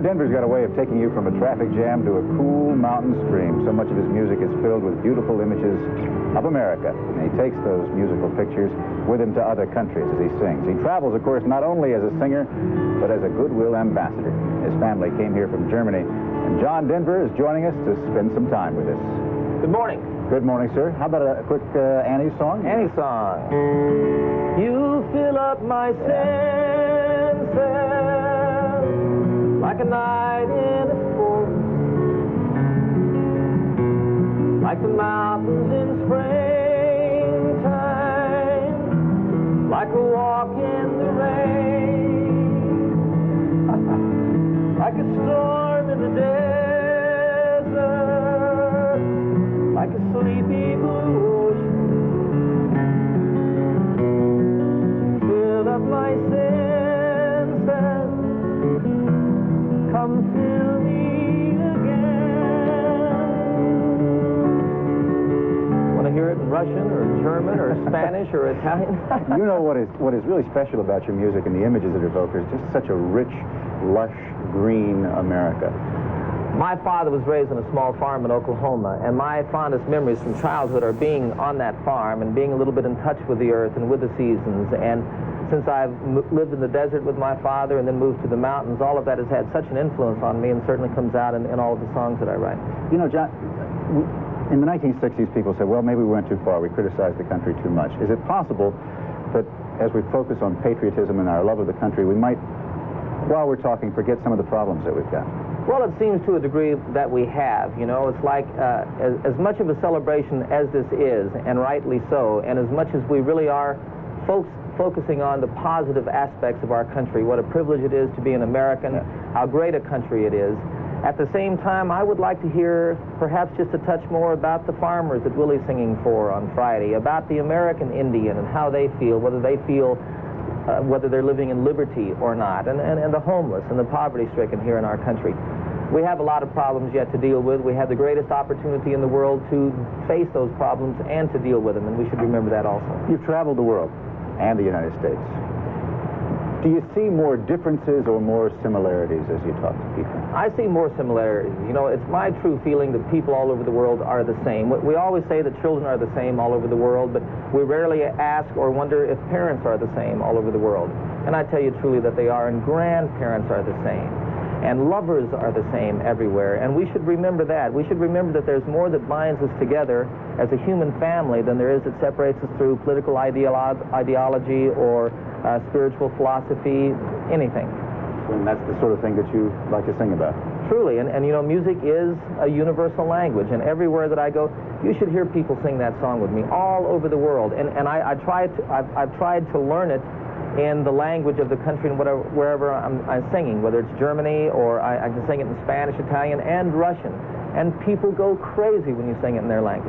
John Denver's got a way of taking you from a traffic jam to a cool mountain stream. So much of his music is filled with beautiful images of America. And he takes those musical pictures with him to other countries as he sings. He travels, of course, not only as a singer, but as a goodwill ambassador. His family came here from Germany, and John Denver is joining us to spend some time with us. Good morning. Good morning, sir. How about a quick Annie song? Annie song. You fill up my senses like a night in a forest, like the mountains in springtime, like a walk in the rain, like a storm in the desert, like a sleepy blue ocean. Fill up my senses, come fill me again. Want to hear it in Russian or German or Spanish or Italian? You know what is really special about your music and the images it evokes is just such a rich, lush, green America. My father was raised on a small farm in Oklahoma, and my fondest memories from childhood are being on that farm and being a little bit in touch with the earth and with the seasons. And since I've lived in the desert with my father and then moved to the mountains, all of that has had such an influence on me and certainly comes out in all of the songs that I write. You know, John, in the 1960s, people said, well, maybe we went too far. We criticized the country too much. Is it possible that as we focus on patriotism and our love of the country, we might, while we're talking, forget some of the problems that we've got? Well, it seems to a degree that we have. You know, it's like as much of a celebration as this is, and rightly so, and as much as we really are focusing on the positive aspects of our country, what a privilege it is to be an American, how great a country it is. At the same time, I would like to hear perhaps just a touch more about the farmers that Willie's singing for on Friday, about the American Indian and how they feel, whether they feel whether they're living in liberty or not, and the homeless and the poverty-stricken here in our country. We have a lot of problems yet to deal with. We have the greatest opportunity in the world to face those problems and to deal with them, and we should remember that also. You've traveled the world and the United States. Do you see more differences or more similarities as you talk to people? I see more similarities. You know, it's my true feeling that people all over the world are the same. We always say that children are the same all over the world, but we rarely ask or wonder if parents are the same all over the world. And I tell you truly that they are, and grandparents are the same. And lovers are the same everywhere, and we should remember that. We should remember that there's more that binds us together as a human family than there is that separates us through political ideology or spiritual philosophy, anything. And that's the sort of thing that you like to sing about. Truly, and you know, music is a universal language, and everywhere that I go, you should hear people sing that song with me all over the world. And I've tried to learn it in the language of the country and wherever I'm singing, whether it's Germany or I can sing it in Spanish, Italian, and Russian. And people go crazy when you sing it in their language.